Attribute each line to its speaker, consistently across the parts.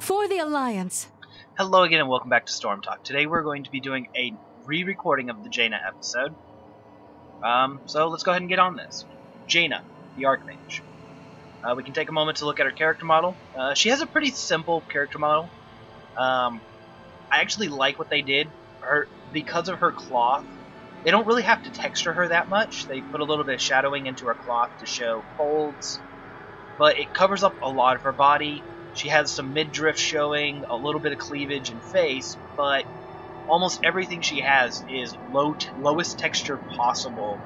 Speaker 1: For the Alliance.
Speaker 2: Hello again and welcome back to Storm Talk. Today we're going to be doing a re-recording of the Jaina episode. So let's go ahead and get on this. Jaina, the Archmage. We can take a moment to look at her character model. She has a pretty simple character model. I actually like what they did. Because of her cloth, they don't really have to texture her that much. They put a little bit of shadowing into her cloth to show folds, but it covers up a lot of her body. She has some midriff showing, a little bit of cleavage and face, but almost everything she has is lowest texture possible,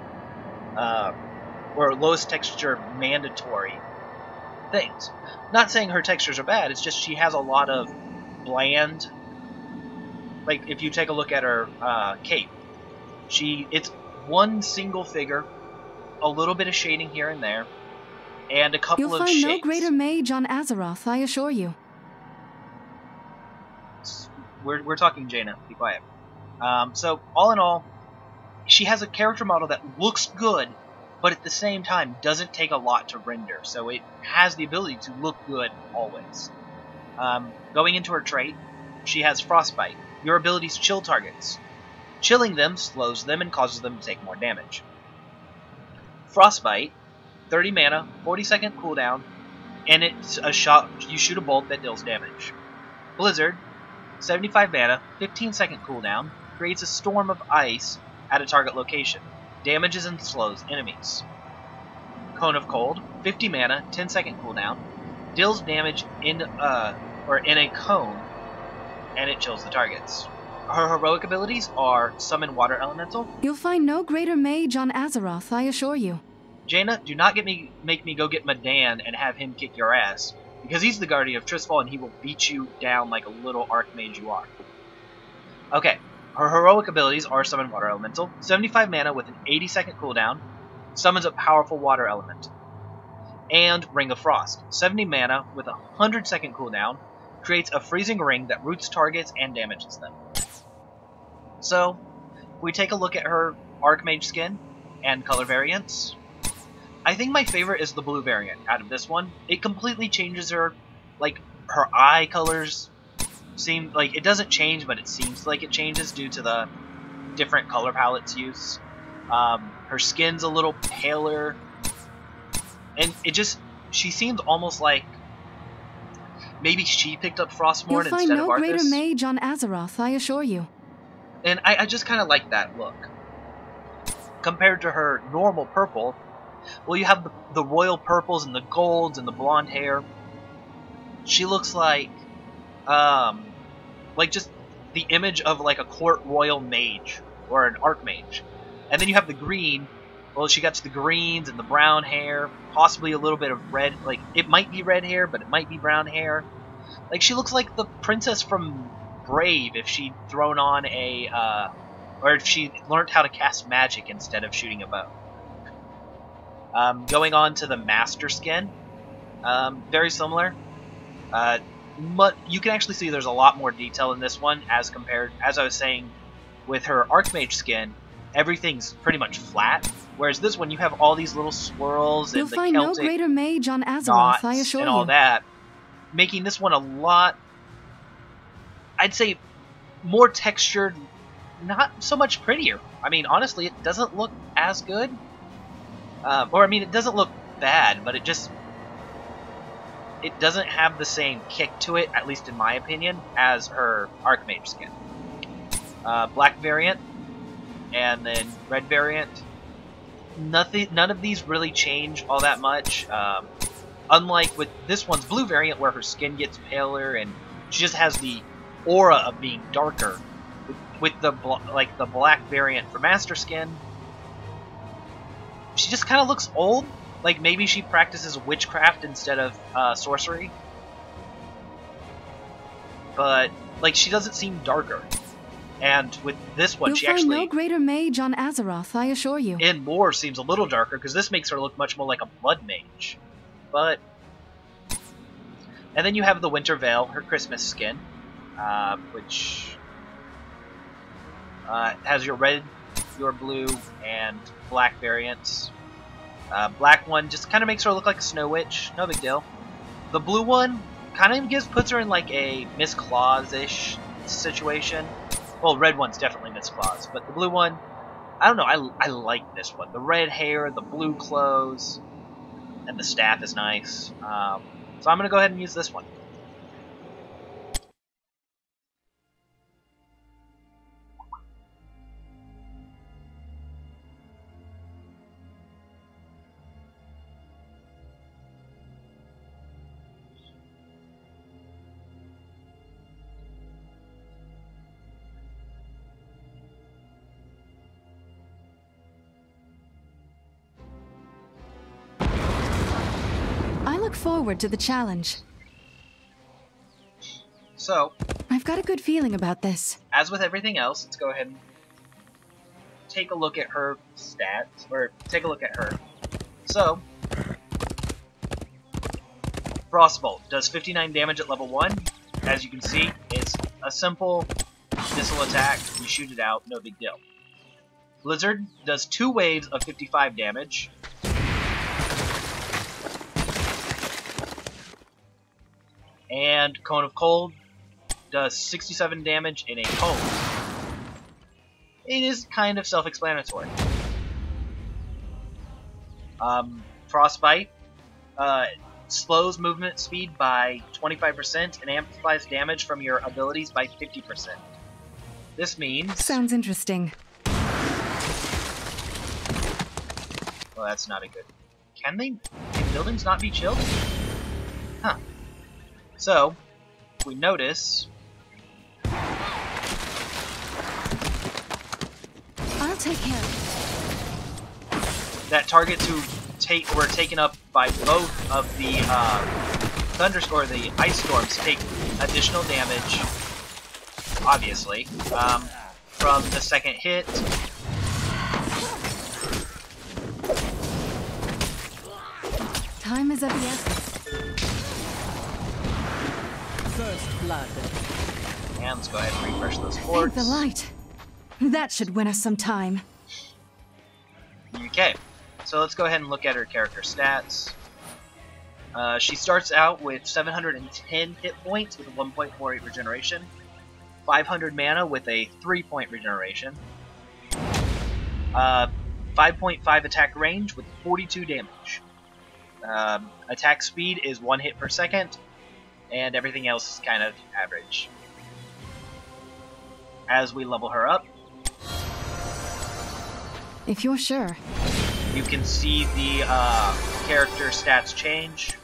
Speaker 2: or lowest texture mandatory things. Not saying her textures are bad, it's just she has a lot of bland. Like, if you take a look at her cape, it's one single figure, a little bit of shading here and there, and a couple of shades.
Speaker 1: You'll find no greater mage on Azeroth, I assure you.
Speaker 2: We're talking Jaina, be quiet. So, all in all, she has a character model that looks good, but at the same time doesn't take a lot to render, so it has the ability to look good always. Going into her trait, she has Frostbite. Your abilities chill targets. Chilling them slows them and causes them to take more damage. Frostbite, 30 mana, 40-second cooldown, and it's a shot. You shoot a bolt that deals damage. Blizzard, 75 mana, 15-second cooldown, creates a storm of ice at a target location. Damages and slows enemies. Cone of Cold, 50 mana, 10-second cooldown, deals damage in a cone, and it chills the targets. Her heroic abilities are Summon Water Elemental.
Speaker 1: You'll find no greater mage on Azeroth, I assure you.
Speaker 2: Jaina, do not make me go get Madan and have him kick your ass, because he's the guardian of Tristfall and he will beat you down like a little archmage you are. Okay, her heroic abilities are Summon Water Elemental, 75 mana with an 80-second cooldown, summons a powerful water element. And Ring of Frost, 70 mana with a 100-second cooldown, creates a freezing ring that roots targets and damages them. So, we take a look at her Archmage skin and color variants. I think my favorite is the blue variant out of this one. It completely changes her, like, her eye colors seem like, it doesn't change, but it seems like it changes due to the different color palettes used. Her skin's a little paler, and she seems almost like maybe she picked up Frostmourne instead of Arthas.
Speaker 1: You'll find no greater mage on Azeroth, I assure you.
Speaker 2: And I just kind of like that look. Compared to her normal purple, well, you have the royal purples and the golds and the blonde hair. She looks like just the image of like a court royal mage or an archmage. And then you have the green. Well, she got the greens and the brown hair, possibly a little bit of red. Like, it might be red hair, but it might be brown hair. Like, she looks like the princess from Brave if she'd thrown on or if she learned how to cast magic instead of shooting a bow. Going on to the Master skin, very similar. You can actually see there's a lot more detail in this one as I was saying, with her Archmage skin, everything's pretty much flat. Whereas this one, you have all these little swirls and the Celtic
Speaker 1: no greater mage on Azeroth, I assure
Speaker 2: and all that, making this one a lot, I'd say, more textured, not so much prettier. I mean, honestly, it doesn't look as good. It doesn't look bad, but it doesn't have the same kick to it, at least in my opinion, as her Archmage skin. Black variant, and then red variant. None of these really change all that much. Unlike with this one's blue variant, where her skin gets paler and she just has the aura of being darker. With the black variant for Master skin, she just kind of looks old. Like, maybe she practices witchcraft instead of sorcery. But, like, she doesn't seem darker. And with this one, she actually...
Speaker 1: You'll find no greater mage on Azeroth, I assure you.
Speaker 2: In lore, seems a little darker, because this makes her look much more like a blood mage. But... And then you have the Winter Veil, her Christmas skin, which has your red, your blue, and black variants. Black one just kind of makes her look like a snow witch, no big deal. The blue one, kind of puts her in like a Miss Claus-ish situation. Well, red one's definitely Miss Claus, but the blue one, I don't know, I like this one. The red hair, the blue clothes, and the staff is nice. So I'm going to go ahead and use this one.
Speaker 1: I look forward to the challenge.
Speaker 2: So,
Speaker 1: I've got a good feeling about this.
Speaker 2: as with everything else, let's go ahead and take a look at her stats, or take a look at her. So, Frostbolt does 59 damage at level 1. As you can see, it's a simple missile attack. You shoot it out, no big deal. Blizzard does 2 waves of 55 damage. And Cone of Cold does 67 damage in a cone. It is kind of self-explanatory. Frostbite slows movement speed by 25% and amplifies damage from your abilities by 50%. This means...
Speaker 1: Sounds interesting.
Speaker 2: Well, that's not a good... Can buildings not be chilled? Huh. So, if we notice...
Speaker 1: I'll take care of it.
Speaker 2: That targets who were taken up by both of the the ice storms take additional damage, obviously, from the second hit.
Speaker 1: Time is of the essence.
Speaker 3: First blood.
Speaker 2: And let's go ahead and refresh those
Speaker 1: Thank
Speaker 2: forts.
Speaker 1: the light. That should win us some time.
Speaker 2: Okay, so let's go ahead and look at her character stats. She starts out with 710 hit points with a 1.48 regeneration, 500 mana with a 3-point regeneration, 5.5 attack range with 42 damage. Attack speed is 1 hit per second, and everything else is kind of average. As we level her up,
Speaker 1: If you're sure.
Speaker 2: you can see the character stats change.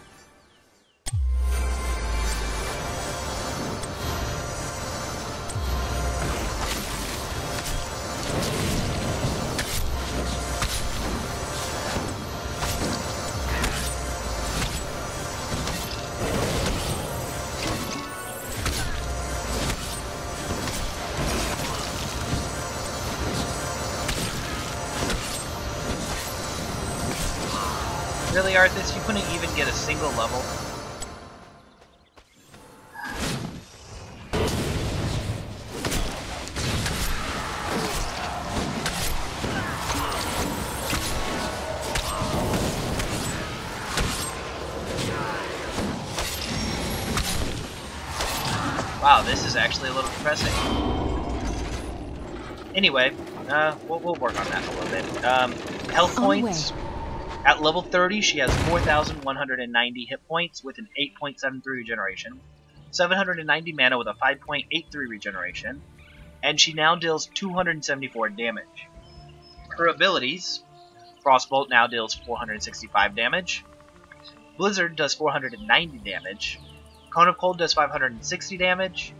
Speaker 2: Really, Arthas, you couldn't even get a single level? Wow, this is actually a little depressing. Anyway, we'll work on that in a little bit. Health points. At level 30, she has 4,190 hit points with an 8.73 regeneration, 790 mana with a 5.83 regeneration, and she now deals 274 damage. Her abilities: Frostbolt now deals 465 damage, Blizzard does 490 damage, Cone of Cold does 560 damage,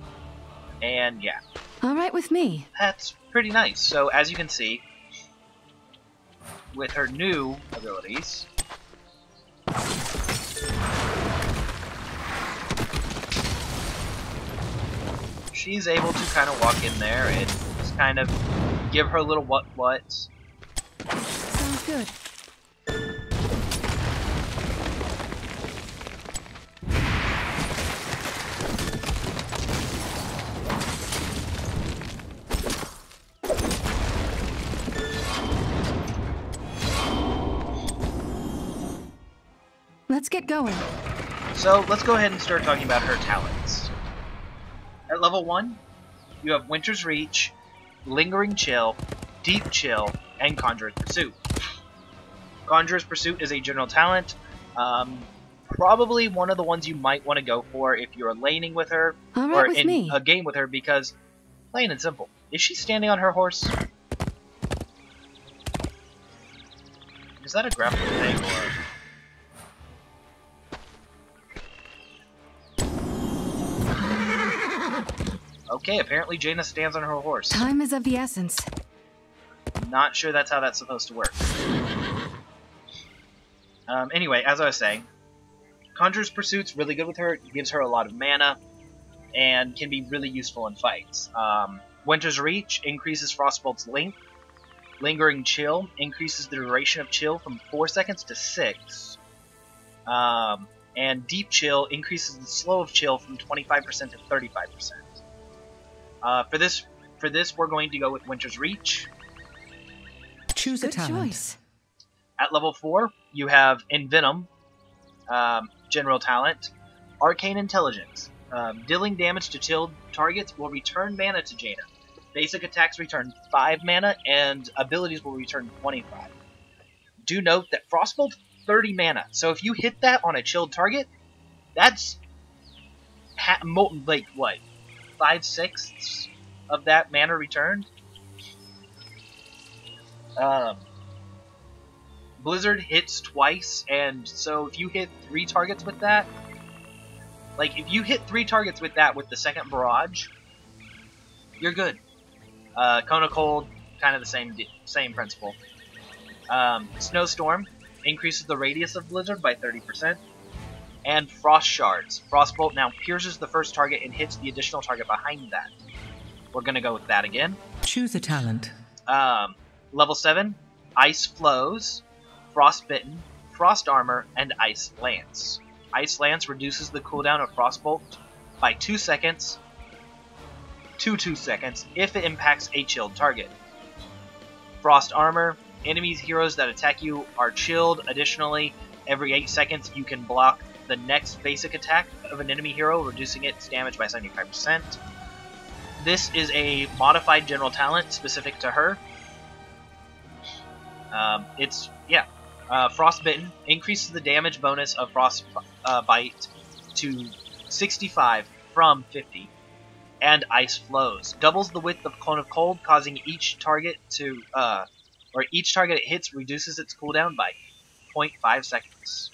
Speaker 2: and yeah.
Speaker 1: Alright with me.
Speaker 2: That's pretty nice. So as you can see, with her new abilities, she's able to kind of walk in there and just kind of give her little what-whats.
Speaker 1: Sounds good. Let's get going.
Speaker 2: So let's go ahead and start talking about her talents. At level 1, you have Winter's Reach, Lingering Chill, Deep Chill, and Conjurer's Pursuit. Conjurer's Pursuit is a general talent. Probably one of the ones you might want to go for if you're laning with her, or in a game with her, because, plain and simple, is she standing on her horse? Is that a grapple thing, or... Okay, apparently Jaina stands on her horse.
Speaker 1: Time is of the essence.
Speaker 2: Not sure that's how that's supposed to work. Anyway, as I was saying, Conjurer's Pursuit's really good with her. It gives her a lot of mana, and can be really useful in fights. Winter's Reach increases Frostbolt's length. Lingering Chill increases the duration of chill from 4 seconds to 6. And Deep Chill increases the slow of chill from 25% to 35%. For this, we're going to go with Winter's Reach.
Speaker 3: Choose a talent.
Speaker 1: Choice.
Speaker 2: At level 4, you have Envenom, general talent, Arcane Intelligence. Dealing damage to chilled targets will return mana to Jaina. Basic attacks return 5 mana, and abilities will return 25. Do note that Frostbolt's 30 mana, so if you hit that on a chilled target, that's like what, 5/6 of that mana returned. Blizzard hits twice, and so if you hit 3 targets with that, like if you hit 3 targets with that with the second barrage, you're good. Cone of Cold, kind of the same principle. Snowstorm increases the radius of Blizzard by 30%. And Frost Shards. Frostbolt now pierces the first target and hits the additional target behind that. We're going to go with that again.
Speaker 3: Choose a talent.
Speaker 2: Level 7, Ice Flows, Frostbitten, Frost Armor, and Ice Lance. Ice Lance reduces the cooldown of Frostbolt by 2 seconds to 2 seconds if it impacts a chilled target. Frost Armor, enemies, heroes that attack you are chilled. Additionally, every 8 seconds you can block the next basic attack of an enemy hero, reducing its damage by 75%. This is a modified general talent specific to her. Frostbitten increases the damage bonus of Frostbite to 65 from 50. And Ice Flows doubles the width of Cone of Cold, causing each target it hits reduces its cooldown by 0.5 seconds.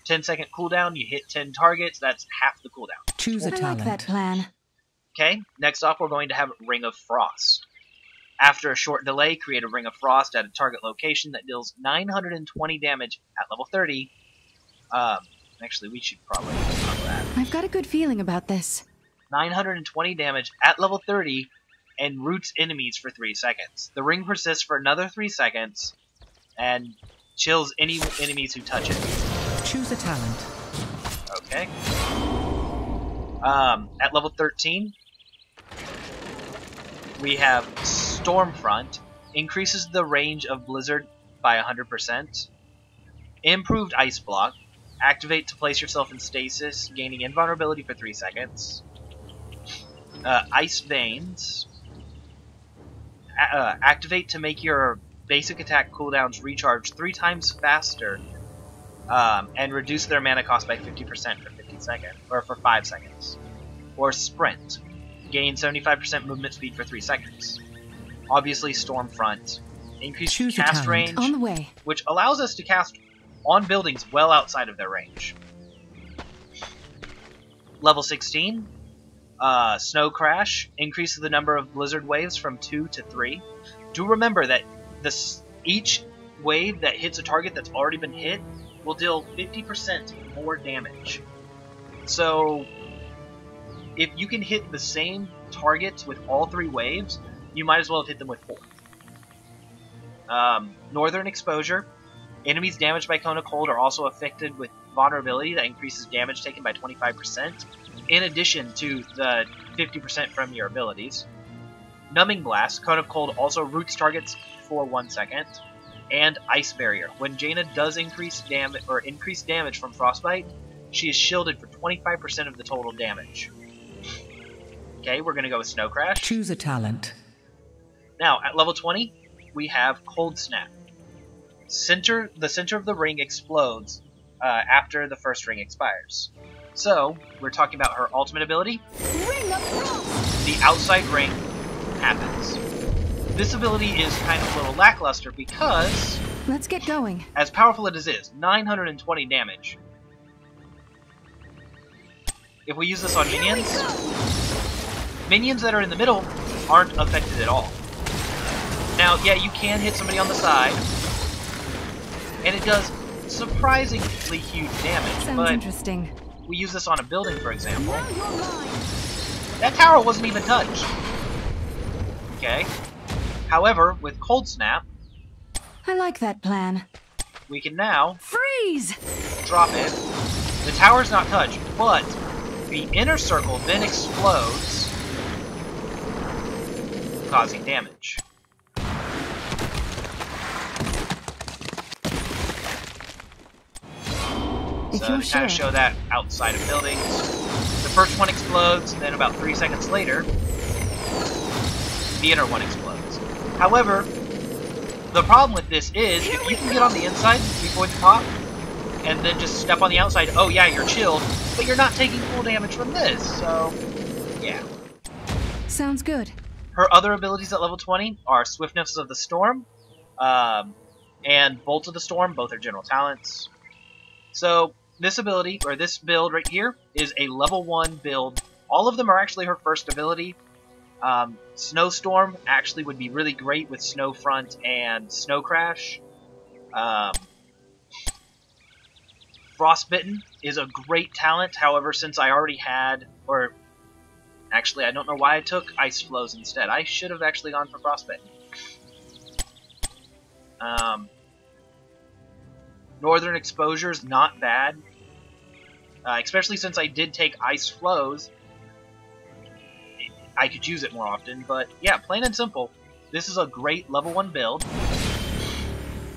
Speaker 2: 10-second cooldown, you hit 10 targets, that's half the cooldown.
Speaker 3: Choose a talent.
Speaker 1: I like that plan.
Speaker 2: Okay, next off we're going to have Ring of Frost. After a short delay, create a Ring of Frost at a target location that deals 920 damage at level 30. Actually, we should probably cover that.
Speaker 1: I've got a good feeling about this.
Speaker 2: 920 damage at level 30, and roots enemies for 3 seconds. The ring persists for another 3 seconds, and chills any enemies who touch it.
Speaker 3: Choose a talent.
Speaker 2: Okay. At level 13, we have Stormfront. Increases the range of Blizzard by 100%. Improved Ice Block. Activate to place yourself in stasis, gaining invulnerability for 3 seconds. Ice Veins. Activate to make your basic attack cooldowns recharge 3 times faster, and reduce their mana cost by 50% for 50 seconds, or for 5 seconds. Or Sprint. Gain 75% movement speed for 3 seconds. Obviously, Stormfront. Increase cast range,
Speaker 1: on the way,
Speaker 2: which allows us to cast on buildings well outside of their range. Level 16. Snow Crash increases the number of blizzard waves from 2 to 3. Do remember that each wave that hits a target that's already been hit will deal 50% more damage. So, if you can hit the same targets with all 3 waves, you might as well have hit them with 4. Northern Exposure. Enemies damaged by Cone of Cold are also affected with vulnerability that increases damage taken by 25%, in addition to the 50% from your abilities. Numbing Blast. Cone of Cold also roots targets for 1 second. And Ice Barrier. When Jaina does increase damage from Frostbite, she is shielded for 25% of the total damage. Okay, we're going to go with Snow Crash.
Speaker 3: Choose a talent.
Speaker 2: Now, at level 20, we have Cold Snap. The center of the ring explodes after the first ring expires. So, we're talking about her ultimate ability.
Speaker 1: Ring of Frost!
Speaker 2: The outside ring happens. This ability is kind of a little lackluster because,
Speaker 1: Let's get going.
Speaker 2: as powerful as it is, 920 damage. If we use this on minions that are in the middle aren't affected at all. Now, yeah, you can hit somebody on the side, and it does surprisingly huge damage,
Speaker 1: Sounds
Speaker 2: but
Speaker 1: interesting.
Speaker 2: we use this on a building, for example.
Speaker 1: Now you're mine.
Speaker 2: That tower wasn't even touched. Okay. However, with Cold Snap,
Speaker 1: I like that plan.
Speaker 2: we can now
Speaker 1: Freeze!
Speaker 2: drop it. The tower's not touched, but the inner circle then explodes, causing damage.
Speaker 1: If
Speaker 2: So
Speaker 1: you're
Speaker 2: to kind of
Speaker 1: sure.
Speaker 2: show that outside of buildings. The first one explodes, then about 3 seconds later, the inner one explodes. However, the problem with this is, if you can get on the inside before the top, and then just step on the outside, oh yeah, you're chilled, but you're not taking full damage from this, so yeah.
Speaker 1: Sounds good.
Speaker 2: Her other abilities at level 20 are Swiftness of the Storm, and Bolt of the Storm, both are general talents. So, this ability, or this build right here, is a level 1 build. All of them are actually her first ability. Snowstorm actually would be really great with Snowfront and Snow Crash. Frostbitten is a great talent, however, since I already had, or actually I don't know why I took Ice Flows instead. I should have actually gone for Frostbitten. Northern Exposure is not bad, especially since I did take Ice Flows. I could use it more often, but yeah, plain and simple, this is a great level 1 build.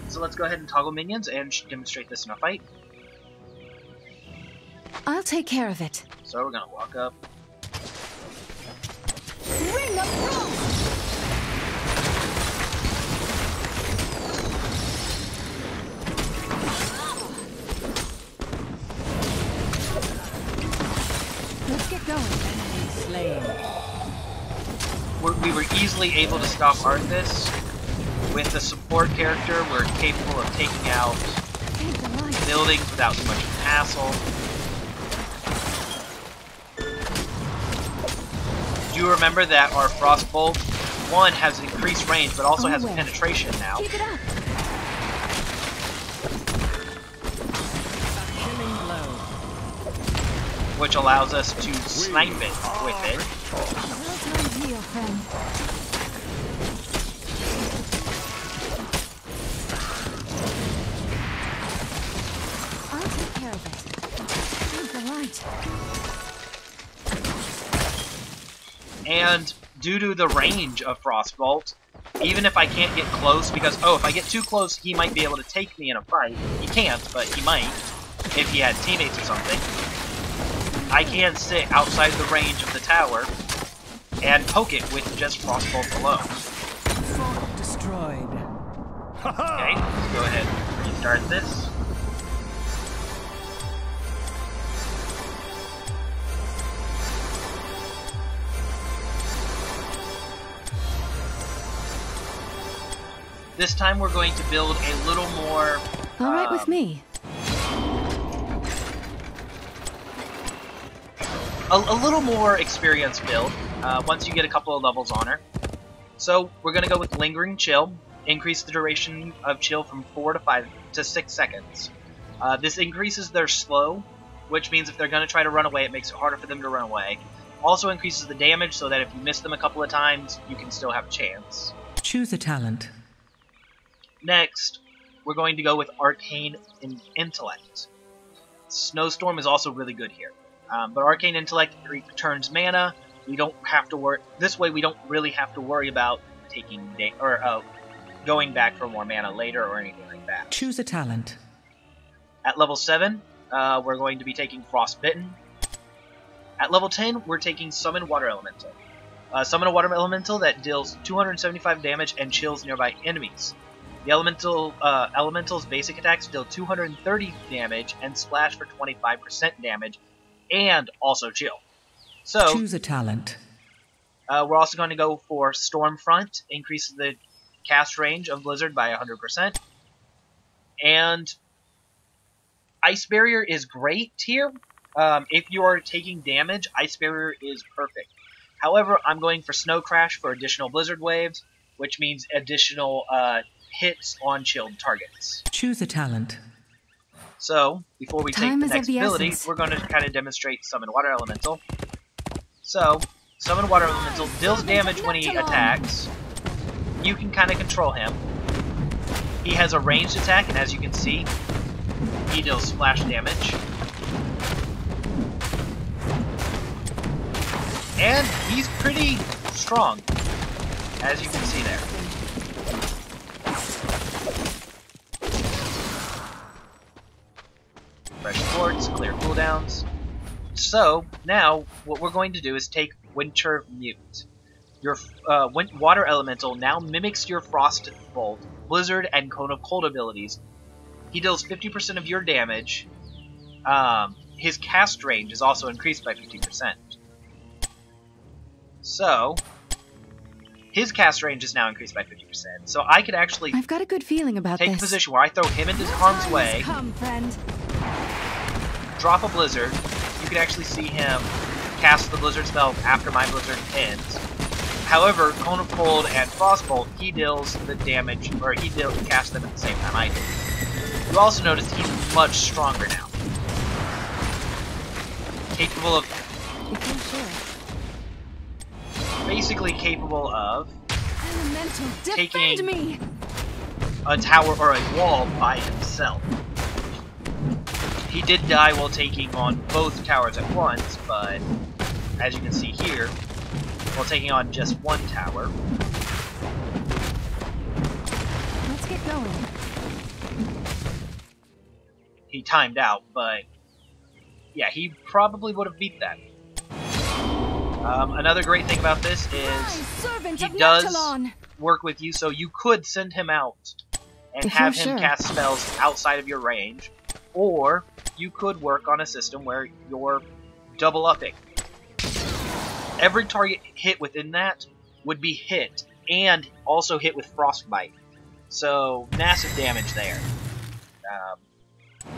Speaker 2: So let's go ahead and toggle minions and demonstrate this in a fight.
Speaker 1: I'll take care of it.
Speaker 2: So we're gonna walk up.
Speaker 1: Ring of Frost! Let's get going.
Speaker 3: Enemy slain.
Speaker 2: We were easily able to stop Arthas. With the support character, we're capable of taking out
Speaker 1: Ain't the light.
Speaker 2: buildings without too much of a hassle. Do remember that our Frostbolt, one, has increased range, but also has penetration now,
Speaker 1: Keep it up.
Speaker 3: Killing blow.
Speaker 2: which allows us to snipe it with it.
Speaker 1: Well-timed heal, friend. I'll take care of it. Ain't the light.
Speaker 2: And due to the range of Frostbolt, even if I can't get close, because, oh, if I get too close, he might be able to take me in a fight. He can't, but he might, if he had teammates or something. I can sit outside the range of the tower and poke it with just Frostbolt alone.
Speaker 3: Fort destroyed.
Speaker 2: Okay, let's go ahead and restart this. This time we're going to build a little more...
Speaker 1: All right with me.
Speaker 2: A little more experienced build, once you get a couple of levels on her. So, we're going to go with Lingering Chill. Increase the duration of chill from 4 to 5 to 6 seconds. This increases their slow, which means if they're going to try to run away, it makes it harder for them to run away. Also increases the damage so that if you miss them a couple of times, you can still have a chance.
Speaker 3: Choose a talent.
Speaker 2: Next, we're going to go with Arcane Intellect. Snowstorm is also really good here. But Arcane Intellect returns mana. We don't have to worry. This way, we don't really have to worry about taking going back for more mana later or anything like that.
Speaker 3: Choose a talent.
Speaker 2: At level 7, we're going to be taking Frostbitten. At level 10, we're taking Summon Water Elemental. Summon a Water Elemental that deals 275 damage and chills nearby enemies. The Elemental's basic attacks deal 230 damage and splash for 25% damage, and also chill. So,
Speaker 3: Choose a talent.
Speaker 2: we're also going to go for Stormfront, increases the cast range of Blizzard by 100%. And Ice Barrier is great here. If you are taking damage, Ice Barrier is perfect. However, I'm going for Snow Crash for additional Blizzard Waves, which means additional hits on chilled targets.
Speaker 3: Choose a talent.
Speaker 2: So, before we take the next ability,
Speaker 1: essence.
Speaker 2: we're going to kind of demonstrate Summon Water Elemental. So, Summon Water Elemental deals damage when he attacks. You can kind of control him. He has a ranged attack, and as you can see, he deals splash damage. And he's pretty strong, as you can see there. Fresh quartz, clear cooldowns. So, now, what we're going to do is take Winter Mute. Your Water Elemental now mimics your Frost Bolt, Blizzard, and Cone of Cold abilities. He deals 50% of your damage. His cast range is also increased by 50%. So, his cast range is now increased by 50%. So I could actually
Speaker 1: I've got a good feeling about
Speaker 2: take
Speaker 1: this.
Speaker 2: a position where I throw him into harm's way,
Speaker 1: Come, friend.
Speaker 2: drop a Blizzard. You can actually see him cast the Blizzard spell after my Blizzard ends. However, Cone of Cold and Frostbolt, he deals the damage, or he casts them at the same time I do. You also notice he's much stronger now. Capable of...
Speaker 1: If you're sure.
Speaker 2: Basically capable of
Speaker 1: Elemental,
Speaker 2: taking
Speaker 1: defend me!
Speaker 2: a tower or a wall by himself. He did die while taking on both towers at once, but as you can see here, while taking on just one tower.
Speaker 1: Let's get going.
Speaker 2: He timed out, but yeah, he probably would have beat that. Another great thing about this is
Speaker 1: Servant
Speaker 2: he
Speaker 1: of
Speaker 2: does
Speaker 1: Neptulon.
Speaker 2: work with you, so you could send him out and
Speaker 1: If
Speaker 2: have
Speaker 1: you're
Speaker 2: him
Speaker 1: sure.
Speaker 2: cast spells outside of your range, or you could work on a system where you're double upping. Every target hit within that would be hit, and also hit with Frostbite. So, massive damage there.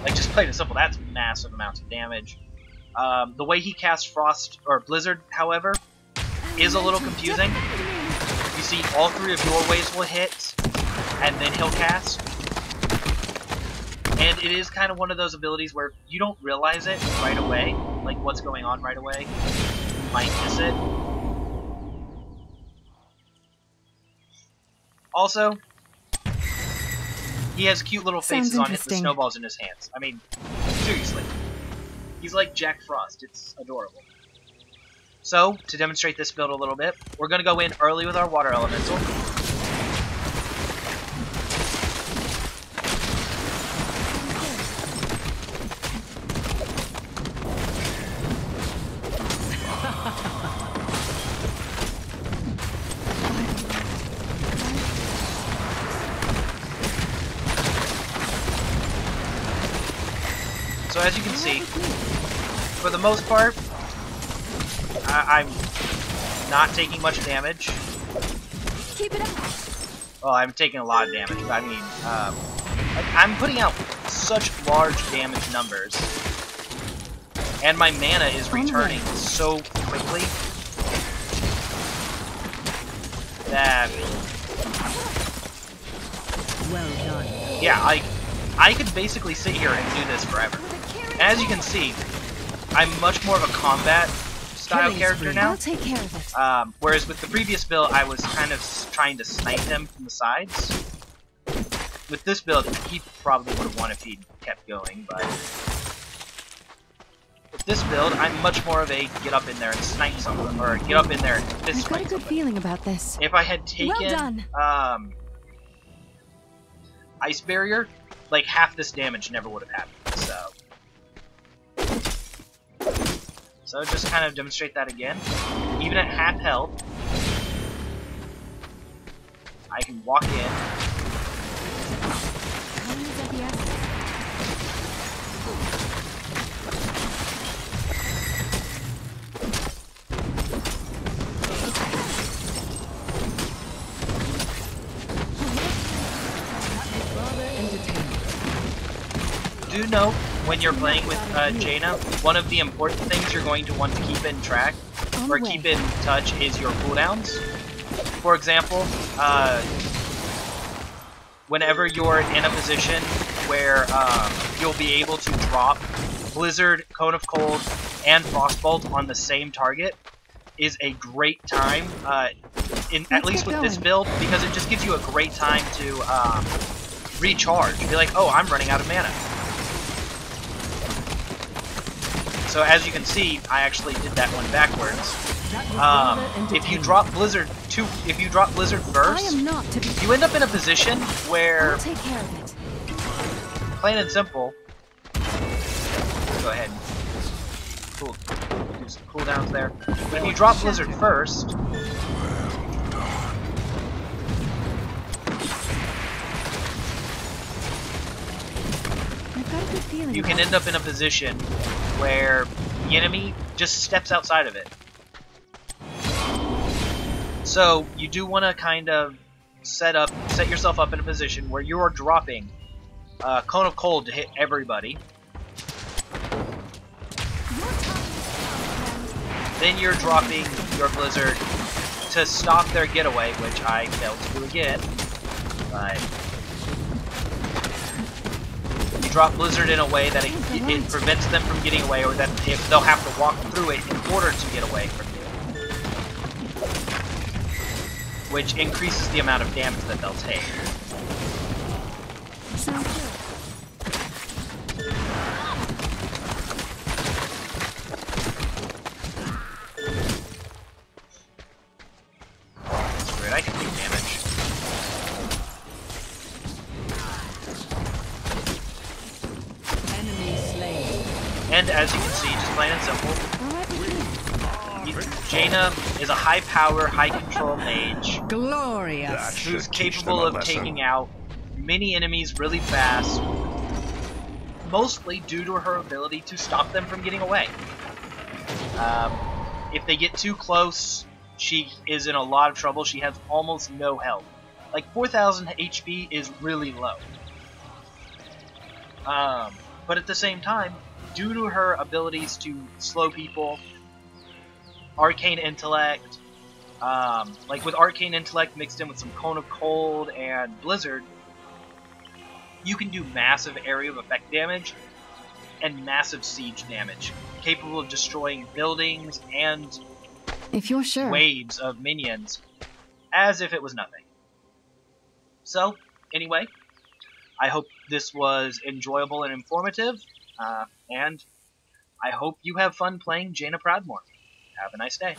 Speaker 2: Like, just plain and simple, that's massive amounts of damage. The way he casts Frost, or Blizzard, however, is a little confusing. You see, all three of your waves will hit, and then he'll cast. And it is kind of one of those abilities where you don't realize it right away, like what's going on right away. You might miss it. Also, he has cute little
Speaker 1: Sounds
Speaker 2: faces on it with
Speaker 1: interesting.
Speaker 2: snowballs in his hands. I mean, seriously. He's like Jack Frost. It's adorable. So, to demonstrate this build a little bit, we're going to go in early with our Water Elemental. So as you can see, for the most part, I'm not taking much damage.
Speaker 1: Keep it up.
Speaker 2: Well, I'm taking a lot of damage, but I mean, I'm putting out such large damage numbers, and my mana is returning so quickly that,
Speaker 3: Well done.
Speaker 2: yeah, I could basically sit here and do this forever. And as you can see, I'm much more of a combat style
Speaker 3: Killing
Speaker 2: character
Speaker 3: spree.
Speaker 2: now.
Speaker 1: I'll take care of it.
Speaker 2: Whereas with the previous build, I was kind of trying to snipe him from the sides. With this build, he probably would have won if he kept going, but with this build, I'm much more of a get up in there and snipe someone, or get up in there and fist
Speaker 1: I've got a
Speaker 2: snipe
Speaker 1: good
Speaker 2: somebody.
Speaker 1: feeling about this.
Speaker 2: If I had taken
Speaker 1: Well done.
Speaker 2: Ice Barrier, like half this damage never would have happened. So So just kind of demonstrate that again. Even at half health, I can walk in.
Speaker 1: Time is of the essence.
Speaker 2: Do note, when you're playing with Jaina, one of the important things you're going to want to keep in track, or keep in touch, is your cooldowns. For example, whenever you're in a position where you'll be able to drop Blizzard, Cone of Cold, and Frostbolt on the same target, is a great time, at least with this build, because it just gives you a great time to recharge. Be like, oh, I'm running out of mana. So as you can see, I actually did that one backwards. If you drop Blizzard first, you end up in a position where,
Speaker 1: I'll take care of it.
Speaker 2: plain and simple. Go ahead. Cool. Do some cooldowns there. But if you drop Blizzard first,
Speaker 1: I've got a good feeling.
Speaker 2: you can end up in a position where the enemy just steps outside of it. So you do want to kind of set yourself up in a position where you are dropping Cone of Cold to hit everybody. Then you're dropping your Blizzard to stop their getaway, which I failed to do again. But you drop Blizzard in a way that it prevents them from getting away, or that they'll have to walk through it in order to get away from you. Which increases the amount of damage that they'll take.
Speaker 1: Sounds good.
Speaker 2: Screw it, I can do damage.
Speaker 3: Enemy slain.
Speaker 2: And as you can see, just plain and simple,
Speaker 1: All right with me.
Speaker 2: Jaina is a high power, high control mage
Speaker 3: Glorious.
Speaker 2: who's capable of taking out many enemies really fast, mostly due to her ability to stop them from getting away. If they get too close, she is in a lot of trouble. She has almost no health. Like 4,000 HP is really low. But at the same time, due to her abilities to slow people, Arcane Intellect, like with Arcane Intellect mixed in with some Cone of Cold and Blizzard, you can do massive area of effect damage and massive siege damage, capable of destroying buildings and
Speaker 1: If you're sure.
Speaker 2: waves of minions as if it was nothing. So, anyway, I hope this was enjoyable and informative, and I hope you have fun playing Jaina Proudmoore. Have a nice day.